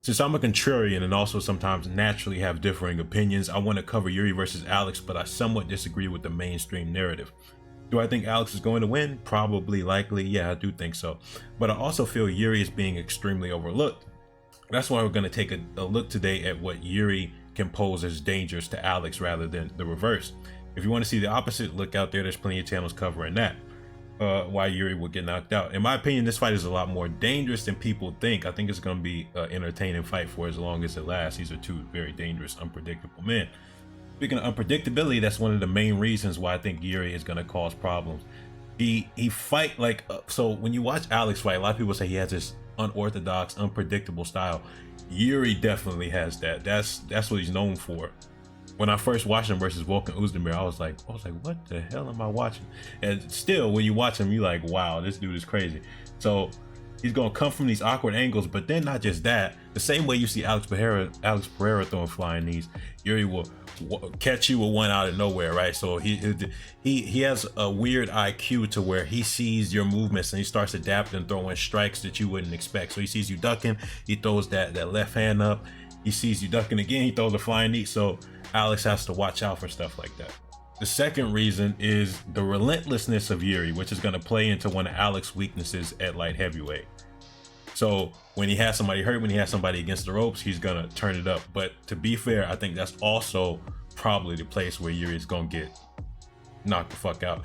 Since I'm a contrarian and also sometimes naturally have differing opinions, I want to cover Jiri versus Alex, but I somewhat disagree with the mainstream narrative. Do I think Alex is going to win? Probably, likely, yeah, I do think so. But I also feel Jiri is being extremely overlooked. That's why we're going to take a look today at what Jiri can pose as dangerous to Alex rather than the reverse. If you want to see the opposite, look out there. There's plenty of channels covering that. Why Jiri will get knocked out. In my opinion, this fight is a lot more dangerous than people think. I think it's going to be an entertaining fight for as long as it lasts. These are two very dangerous, unpredictable men. Speaking of unpredictability, that's one of the main reasons why I think Jiri is going to cause problems. He fight like so when you watch Alex fight, a lot of people say he has this unorthodox, unpredictable style. Jiri definitely has that. That's what he's known for. When I first watched him versus Volkan Oezdemir, I was like, what the hell am I watching? And still, when you watch him, you're like, wow, this dude is crazy. So he's gonna come from these awkward angles, but then not just that. The same way you see Alex Pereira throwing flying knees, Jiri will catch you with one out of nowhere, right? So he has a weird IQ to where he sees your movements and he starts adapting, throwing strikes that you wouldn't expect. So he sees you ducking, he throws that left hand up. He sees you ducking again, he throws a flying knee. So Alex has to watch out for stuff like that. The second reason is the relentlessness of Jiri, which is going to play into one of Alex's weaknesses at light heavyweight. So when he has somebody hurt, when he has somebody against the ropes, he's going to turn it up. But to be fair, I think that's also probably the place where Jiri is going to get knocked the fuck out.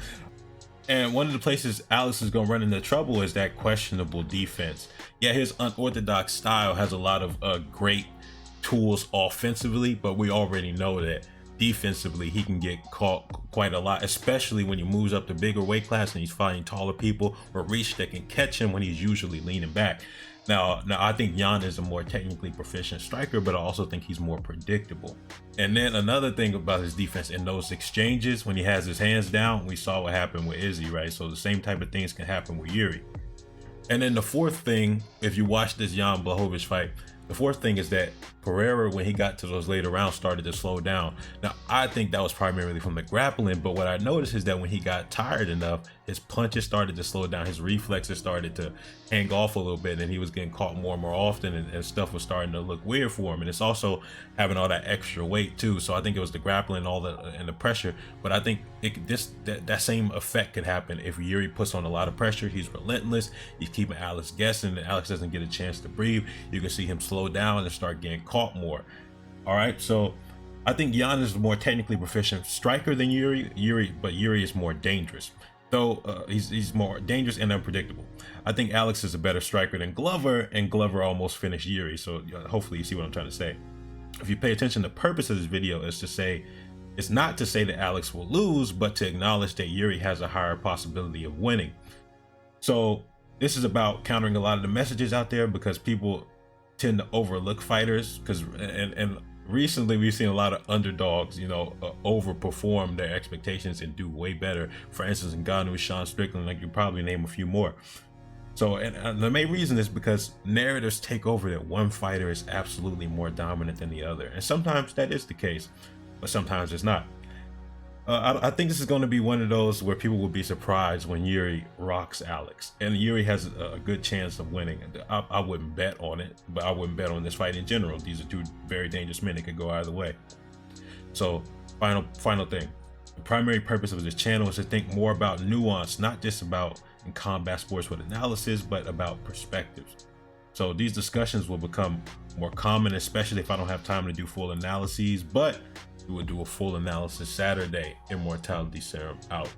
And one of the places Alex is going to run into trouble is that questionable defense. Yeah, his unorthodox style has a lot of great tools offensively, but we already know that defensively he can get caught quite a lot, especially when he moves up to bigger weight class and he's fighting taller people or reach that can catch him when he's usually leaning back. Now I think Jan is a more technically proficient striker, but I also think he's more predictable. And then another thing about his defense in those exchanges, when he has his hands down, we saw what happened with Izzy, right? So the same type of things can happen with Jiri. And then the fourth thing, if you watch this Jan Blachowicz fight, the fourth thing is that Pereira, when he got to those later rounds, started to slow down. Now, I think that was primarily from the grappling, but what I noticed is that when he got tired enough, his punches started to slow down, his reflexes started to hang off a little bit, and he was getting caught more and more often, and stuff was starting to look weird for him. And it's also having all that extra weight too. So I think it was the grappling and all and the pressure, but I think that same effect could happen if Jiri puts on a lot of pressure. He's relentless, he's keeping Alex guessing, and Alex doesn't get a chance to breathe. You can see him slow down and start getting caught more. All right, so I think Jan is a more technically proficient striker than Jiri, but Jiri is more dangerous. Though he's more dangerous and unpredictable. I think Alex is a better striker than Glover, and Glover almost finished Jiri. So hopefully you see what I'm trying to say. If you pay attention, the purpose of this video is to say, it's not to say that Alex will lose, but to acknowledge that Jiri has a higher possibility of winning. So this is about countering a lot of the messages out there, because people tend to overlook fighters, and recently we've seen a lot of underdogs, overperform their expectations and do way better. For instance, Ngannou, Sean Strickland, like you probably name a few more. So, and the main reason is because narratives take over that one fighter is absolutely more dominant than the other, and sometimes that is the case, but sometimes it's not. I think this is going to be one of those where people will be surprised when Jiri rocks Alex, and Jiri has a good chance of winning. I wouldn't bet on it, but I wouldn't bet on this fight in general. These are two very dangerous men. It could go either way. So final thing, the primary purpose of this channel is to think more about nuance, not just about in combat sports with analysis, but about perspectives. So these discussions will become more common, especially if I don't have time to do full analyses, but we will do a full analysis Saturday. Immortality Serum out.